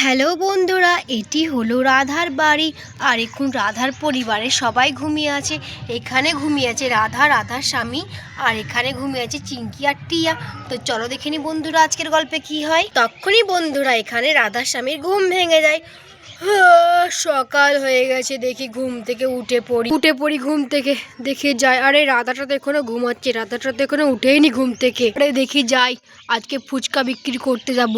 Hello বন্ধুরা, এটি হলো রাধার বাড়ি। আর এখন রাধার পরিবারের সবাই ঘুমিয়ে আছে। এখানে ঘুমিয়ে আছে রাধা, রাধার স্বামী, আর এখানে ঘুমিয়ে আছে চিঙ্কি আর টিয়া। তো চলো দেখে নি বন্ধুরা আজকের গল্পে কি হয়। তখনই বন্ধুরা এখানে রাধার স্বামীর ঘুম ভেঙে যায়। সকাল হয়ে গেছে, দেখি ঘুম থেকে উঠে পড়ি ঘুম থেকে, দেখি যাই, আরে রাধাটা তো এখনো ঘুমাচ্ছে, রাধাটা তো এখনো উঠেইনি ঘুম থেকে। আরে দেখি যাই, আজকে ফুচকা বিক্রি করতে যাব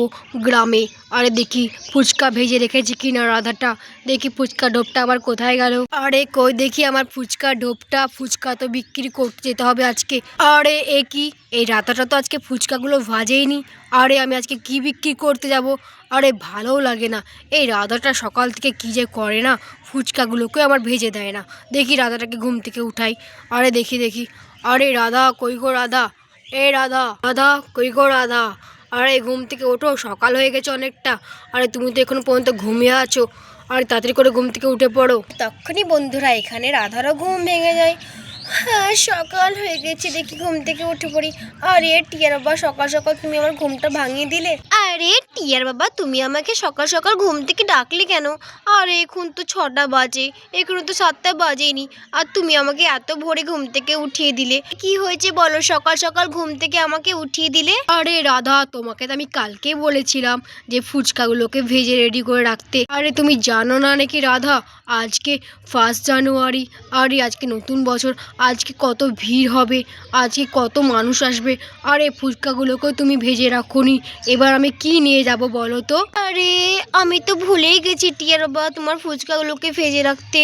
গ্রামে। আরে দেখি ফুচকা ভেজে রেখেছি কিনা রাধাটা, দেখি ফুচকা ঢোপটা আবার কোথায় গেল। আরে কই দেখি আমার ফুচকা ঢোপটা, ফুচকা তো বিক্রি করতে যেতে হবে আজকে। আরে এ কি, এই রাধাটা তো আজকে ফুচকাগুলো ভাজেইনি। আরে আমি আজকে কি বিক্রি করতে যাব? আরে ভালোও লাগে না, এই রাধাটা সকাল থেকে কী যে করে না, ফুচকাগুলোকে আমার ভেজে দেয় না। দেখি রাধাটাকে ঘুম থেকে উঠাই। আরে দেখি, আরে রাধা কই গো রাধা, এ রাধা, রাধা কই গো রাধা। আরে ঘুম থেকে ওঠো, সকাল হয়ে গেছে অনেকটা। আরে তুমি তো এখনো পর্যন্ত ঘুমিয়ে আছো, আরে তাড়াতাড়ি করে ঘুম থেকে উঠে পড়ো। তখনই বন্ধুরা এখানে রাধারও ঘুম ভেঙে যায়। হ্যাঁ সকাল হয়ে গেছে, দেখি ঘুম থেকে উঠে পড়ি। আরে টিয়ার বাবা, সকাল সকাল তুমি আমার ঘুমটা ভাঙিয়ে দিলে। আরে টিয়ার বাবা, তুমি আমাকে সকাল সকাল ঘুম থেকে ডাকলে কেন? আরে এখন তো 6টা বাজে, এখনো তো 7টা বাজেনি, আর তুমি আমাকে এত ভোরে ঘুম থেকে উঠিয়ে দিলে। কি হয়েছে বলো, সকাল সকাল ঘুম থেকে আমাকে উঠিয়ে দিলে? আরে রাধা, তোমাকে তো আমি কালকে বলেছিলাম যে ফুচকাগুলোকে ভেজে রেডি করে রাখতে। আরে তুমি জানো না নাকি রাধা, আজকে 1 জানুয়ারি, আরে আজকে নতুন বছর, আজকে কত ভিড় হবে, আজকে কত মানুষ আসবে। আরে ফুচকাগুলোকেও তুমি ভেজে রাখোনি, এবার আমি কি নিয়ে যাব বলো তো? আরে আমি তো ভুলেই গেছি টিয়ার বাবা তোমার ফুচকাগুলোকে ভেজে রাখতে।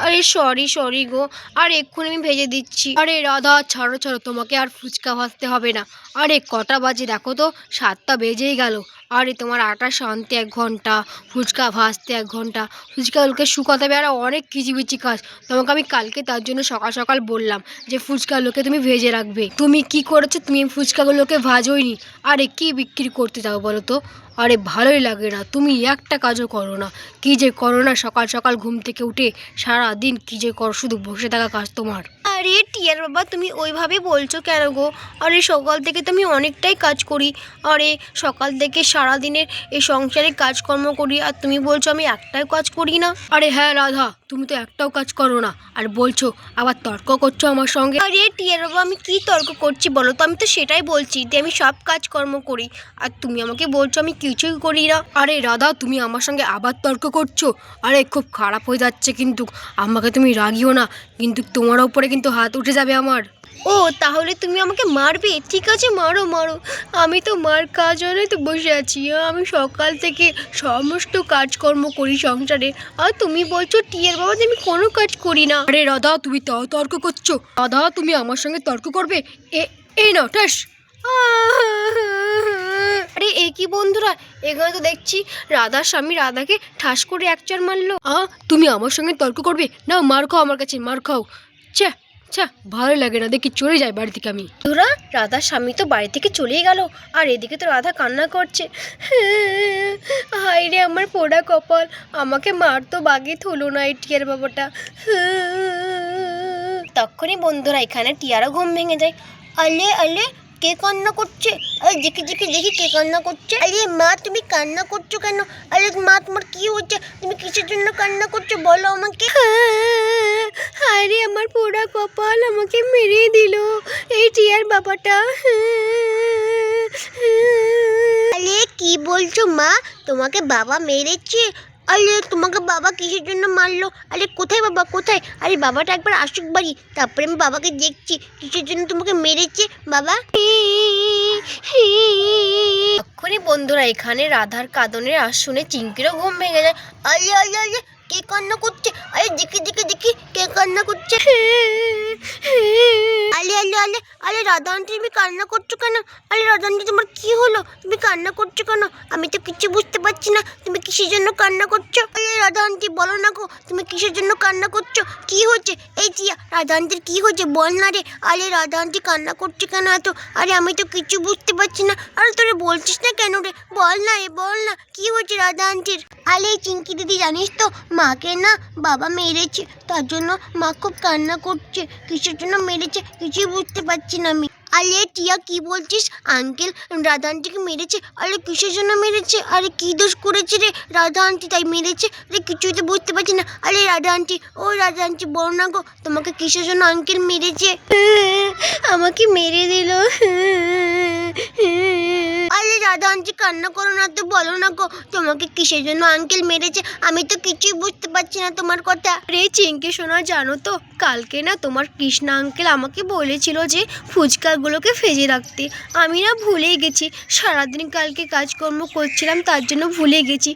আরে সরি গো, আর এক্ষুনি আমি ভেজে দিচ্ছি। আরে রাধা ছাড়ো, তোমাকে আর ফুচকা ভাজতে হবে না। আরে কটা বাজে দেখো তো, 7টা বেজেই গেল। আরে তোমার আটা সানতে 1 ঘন্টা, ফুচকা ভাজতে 1 ঘন্টা, ফুচকাগুলোকে শুকাতে হবে, আর অনেক কিচিবিচি কাজ। তোমাকে আমি কালকে তার জন্য সকাল সকাল বললাম যে ফুচকাগুলোকে তুমি ভেজে রাখবে। তুমি কি করেছো, তুমি ফুচকাগুলোকে ভাজোইনি। আরে কি বিক্রি করতে যাও বলো তো? আরে ভালোই লাগে না, তুমি একটা কাজও করো না। কি যে করো না, সকাল সকাল ঘুম থেকে উঠে সারা দিন কি যে করো, শুধু বসে থাকা কাজ তোমার। আরে টিয়ার বাবা, তুমি ওইভাবে বলছো কেন গো? আরে সকাল থেকে তো আমি অনেকটাই কাজ করি। আরে সকাল থেকে সারাদিনের এই সংসারে কাজকর্ম করি, আর তুমি বলছো আমি একটাও কাজ করি না? আরে হ্যাঁ রাধা, তুমি তো একটাও কাজ করো না, আর বলছো আবার তর্ক করছো আমার সঙ্গে। আরে টিয়ার বাবা, আমি কি তর্ক করছি বলো তো? আমি তো সেটাই বলছি যে আমি সব কাজকর্ম করি, আর তুমি আমাকে বলছো আমি কিছুই করি না। আরে রাধা, তুমি আমার সঙ্গে আবার তর্ক করছো। আরে খুব খারাপ হয়ে যাচ্ছে কিন্তু, আমাকে তুমি রাগিও না, কিন্তু তোমার উপরে কিন্তু হাত উঠে যাবে আমার। ও তাহলে তুমি আমাকে মারবে? ঠিক আছে, মারো। আমি তো মার কাজ জন্যই তো বসে আছি। আমি সকাল থেকে সমস্ত কাজকর্ম করি সংসারে, আর তুমি বলছো টিয়ার বাবা যে আমি কোনো কাজ করি না। আরে রাধা, তুমি তর্ক করছো। রাধা, তুমি আমার সঙ্গে তর্ক করবে? এই নাও ঠাস। আরে এ কি বন্ধুরা, এখানে তো দেখছি রাধার স্বামী রাধাকে ঠাস করে 1 চড় মারলো। তুমি আমার সঙ্গে তর্ক করবে? না মার খাও, আমার কাছে মার খাও। আচ্ছা ভালো লাগে না, দেখি চলে যায় বাড়ি থেকে আমি। তোরা রাধার স্বামী তো বাড়ি থেকে চলেই গেল, আর এদিকে তো রাধা কান্না করছে। হায় রে আমার পোড়া কপাল, আমাকে মারতো বাগে থলো না এই টিয়ার বাবাটা। তখনই বন্ধুরা এখানে টিয়ারও ঘুম ভেঙে যায়। আলে কে কান্না করছে? আরে দেখি কে কান্না করছে। আরে মা, তুমি কান্না করছো কেন? আরে মা, তোমার কি হচ্ছে? তুমি কিসের জন্য কান্না করছো বলো আমাকে। আরে আমার পোড়া কপাল, আমাকে মেরে দিল এই টিয়ার বাবাটা। আরে কি বলছো মা, তোমাকে বাবা মেরেছে? আরে তোমাকে বাবা কিসের জন্য মারলো? আরে কোথায় বাবা, কোথায়? আরে বাবাটা একবার আসুক বাড়ি, তারপরে আমি বাবাকে দেখছি কিসের জন্য তোমাকে মেরেছে বাবা। তখনই বন্ধুরা এখানে রাধার কাঁদনের আওয়াজ শুনে চিঙ্কিরও ঘুম ভেঙে যায়। আরে কে কান্না করছে? আরে দেখি কে কান্না করছে। আরে রাধা আন্টি, তুমি কান্না করছো কেন? আরে রাধা আন্টি, তোমার কি হলো? তুমি কান্না করছো কেন? আমি তো কিছু বুঝতে পারছি না, তুমি কিসের জন্য কান্না করছো? আরে রাধা আন্টি বলো না গো, তুমি কিসের জন্য কান্না করছো? কি হচ্ছে? এই টিয়া, রাধা আন্টির কি হচ্ছে বল না রে। আরে রাধা আন্টি কান্না করছে কেন এত? আরে আমি তো কিছু বুঝতে পারছি না। আরে তোরা বলছিস না কেন রে? বল না কি হচ্ছে রাধা আন্টির? আরে চিঙ্কি দিদি, জানিস তো মাকে না বাবা মেরেছে, তার জন্য মা খুব কান্না করছে। কিসের জন্য মেরেছে কিছুই বুঝতে পারছি না আমি। আরে টিয়া কি বলছিস? আঙ্কেল রাধা আন্টিকে মেরেছে? আরে কিসের জন্য মেরেছে? আরে কি দোষ করেছে রে রাধা আন্টি তাই মেরেছে? আরে কিছুই তো বুঝতে পারছি না। আরে রাধা আন্টি, ও রাধা আন্টি বলো না গো, তোমাকে কিসের জন্য আঙ্কেল মেরেছে? আমাকে মেরে দিল। আরে রাধা আন্টি কান্না করো না তো, বলো না গো তোমাকে কিসের জন্য আঙ্কেল মেরেছে? আমি তো কিছুই বুঝতে পারছি না তোমার কথা। রে চিঙ্কি সোনা, জানো তো কালকে না তোমার কৃষ্ণা আঙ্কেল আমাকে বলেছিল যে ফুচকাগুলোকে ভেজে রাখতে। আমি না ভুলে গেছি, সারাদিন কালকে কাজকর্ম করছিলাম তার জন্য ভুলে গেছি।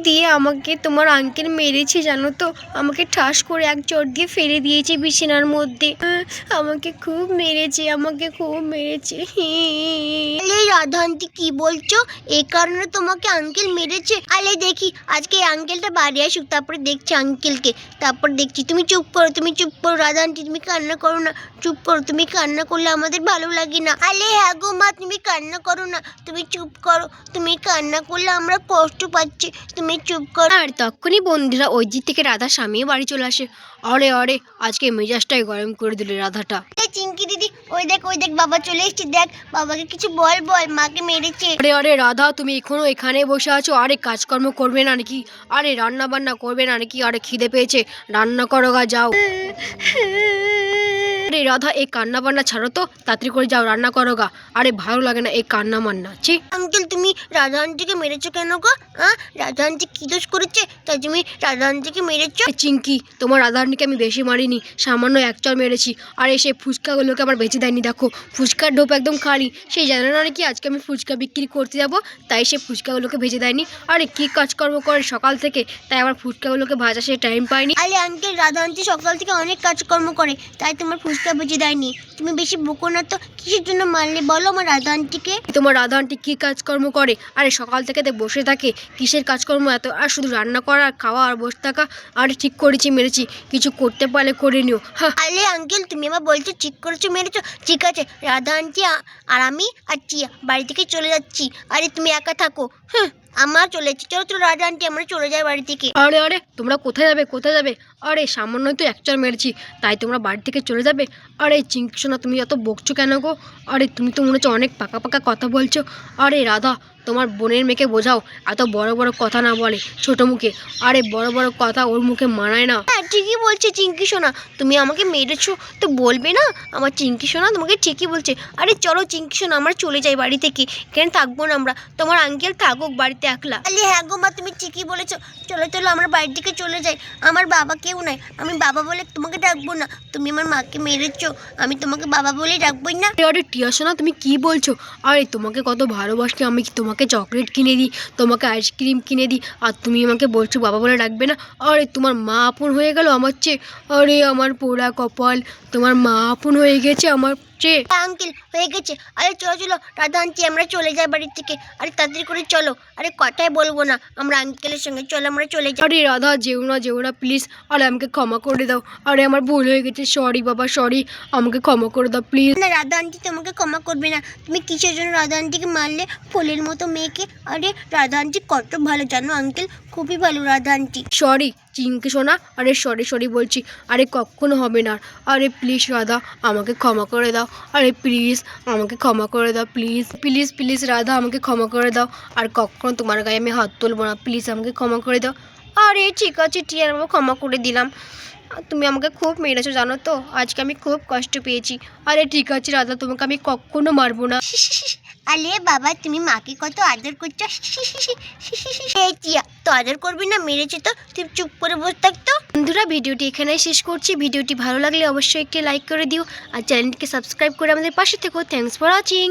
দিয়ে আমাকে তোমার আঙ্কেল মেরেছে জানো তো, আমাকে ঠাস করে এক চোট দিয়ে ফেলে দিয়েছে বিছানার মধ্যে। আমাকে খুব মেরেছে, আমাকে খুব মেরেছে। আরে রাধা আন্টি কি বলছো? এই কারণে তোমাকে আঙ্কেল মেরেছে? আরে দেখি আজকে আঙ্কেলটা বাড়ি আসুক, তারপরে দেখছি আঙ্কেলকে, তারপর দেখছি। তুমি চুপ করো, তুমি চুপ করো রাধা আন্টি, তুমি কান্না করো না, চুপ করো। তুমি কান্না করলে আমাদের ভালো লাগে না। আরে হ্যাঁ গো মা, তুমি কান্না করো না, তুমি চুপ করো। তুমি কান্না করলে আমরা কষ্ট পাচ্ছি, তুমি চুপ করো। আর তখনই বন্ধুরা ওই দিক থেকে রাধা স্বামীও বাড়ি চলে আসে। আরে আরে আজকে মেজাজটাই গরম করে দিলে রাধাটা। চিঙ্কি দিদি, ওই দেখ বাবা চলে এসেছে, দেখ বাবাকে কিছু বল, মাকে মেরেছে। আরে আরে রাধা, তুমি এখনো এখানে বসে আছো? আরে কাজকর্ম করবে না নাকি? আরে রান্না বান্না করবে না নাকি? আরে খিদে পেয়েছে, রান্না করো গা, যাও। আরে রাধা, এই কান্না বান্না ছাড়ো তো, তাড়াতাড়ি করে যাও রান্না করো গা। আরে ভালো লাগে না এই কান্না মান্না। ছি আঙ্কেল, তুমি রাধা আন্টিকে মেরেছো কেন গো? রাধা আন্টি কি দোষ করেছে তাই তুমি রাধা আন্টিকে মেরেছো? চিঙ্কি, তোমার রাধা আন্টিকে আমি বেশি মারিনি, সামান্য এক চর মেরেছি। আর এসে ফুচকাগুলোকে আবার বেঁচে দেয়নি, দেখো ফুচকার ঢোপ একদম খালি। সেই জানে না নাকি আজকে আমি ফুচকা বিক্রি করতে যাব, তাই সে ফুচকাগুলোকে ভেজে দেয়নি। আরে কি কাজকর্ম করে সকাল থেকে, তাই আমার ফুচকাগুলোকে ভাজা সে টাইম পায়নি। আরে আঙ্কেল, রাধা আন্টি সকাল থেকে অনেক কাজকর্ম করে, তাই তোমার ফুচকা ভেজে দেয়নি। তুমি বেশি বকো না তো, কিসের জন্য মারলে বলো আমার রাধা আন্টিকে? তোমার রাধা আন্টি কি কাজকর্ম করে? আরে সকাল থেকে তো বসে থাকে, কিসের কাজকর্ম এত? আর শুধু রান্না করা আর খাওয়া আর বসে থাকা। আরে ঠিক করেছি মেরেছি, কিছু করতে পারলে করে নিও। আরে আঙ্কেল, তুমি আবার বলছো ঠিক করেছো মেরেছো? ঠিক আছে, রাধা আন্টি আর আমি আর টিয়া বাড়ি থেকে চলে যাচ্ছি। আরে তুমি একা থাকো। আমরা চলে যাচ্ছি, চলো চলো রাধা আন্টি, আমরা চলে যাই বাড়ি থেকে। আরে আরে তোমরা কোথায় যাবে, কোথায় যাবে? আরে সামান্যই তো এক চর মেরেছি, তাই তোমরা বাড়ি থেকে চলে যাবে? আরে চিঙ্কি সোনা, তুমি এত বকছো কেন গো? আরে তুমি তো মনে হচ্ছে অনেক পাকা পাকা কথা বলছো। আরে রাধা, তোমার বোনের মেয়েকে বোঝাও, এত বড় বড় কথা না বলে ছোট মুখে। আরে বড় বড় কথা ওর মুখে মানায় না। হ্যাঁ ঠিকই বলছে চিঙ্কি সোনা, তুমি আমাকে মেরেছো তো বলবে না? আমার চিঙ্কি সোনা তোমাকে ঠিকই বলছে। আরে চলো চিঙ্কি সোনা, আমরা চলে যাই বাড়ি থেকে, কেন থাকবো না আমরা? তোমার আঙ্কেল থাকুক বাড়িতে একলা। আরে হ্যাঁ গো মা, তুমি ঠিকই বলেছো, চলো চলো আমরা বাড়ি থেকে চলে যাই। আমার বাবা কেউ নাই, আমি বাবা বলে তোমাকে ডাকবো না। তুমি আমার মাকে মেরেছো, আমি তোমাকে বাবা বলেই ডাকবোই না। আরে টিয়া সোনা, তুমি কি বলছো? আরে তোমাকে কত ভালোবাসি আমি, তোমাকে চকলেট কিনে দিই, তোমাকে আইসক্রিম কিনে দিই, আর তুমি আমাকে বলছো বাবা বলে ডাকবে না? আরে তোমার মা আপন হয়ে গেল আমার চেয়ে। আরে আমার পোড়া কপাল, তোমার মা আপন হয়ে গেছে আমার চেয়ে। আঙ্কেল হয়ে গেছে। আরে চলো চলো রাধা আন্টি, আমরা চলে যাই বাড়ি থেকে। আরে তাড়াতাড়ি করে চলো, আরে কথাই বলবো না আমরা আঙ্কেলের সঙ্গে, চলো আমরা চলে যাই। আরে রাধা যেও না প্লিজ, আরে আমাকে ক্ষমা করে দাও। আরে আমার ভুল হয়ে গেছে, সরি বাবা সরি, আমাকে ক্ষমা করে দাও প্লিজ। না রাধা আন্টি তোমাকে ক্ষমা করবে না, তুমি কিসের জন্য রাধা আন্টিকে মারলে, ফুলের মতো মেয়েকে? আরে রাধা আন্টি কত ভালো জানো আঙ্কেল, খুবই ভালো রাধা আন্টি। সরি চিঙ্কি সোনা, আরে সরি বলছি, আরে কখনো হবে না। আরে প্লিজ রাধা, আমাকে ক্ষমা করে দাও। আরে প্লিজ আমাকে ক্ষমা করে দাও, প্লিজ প্লিজ প্লিজ রাধা, আমাকে ক্ষমা করে দাও। আর কখনো তোমার গায়ে আমি হাত তুলবো না, প্লিজ আমাকে ক্ষমা করে দাও। আরে ঠিক আছে টিয়ার বাবা, ক্ষমা করে দিলাম। তুমি আমাকে খুব মেরেছো জানো তো, আজকে আমি খুব কষ্ট পেয়েছি। আরে ঠিক আছে রাধা, তোমাকে আমি কখনো মারবো না। আরে বাবা, তুমি মাকে কত আদর করছো। এই টিয়া তো আদর করবি না, মেরেছে তো, তুই চুপ করে বসে থাকতো। বন্ধুরা ভিডিওটি এখানেই শেষ করছি। ভিডিওটি ভালো লাগলে অবশ্যই একটি লাইক করে দিও, আর চ্যানেলটিকে সাবস্ক্রাইব করে আমাদের পাশে থেকো। Thanks for watching.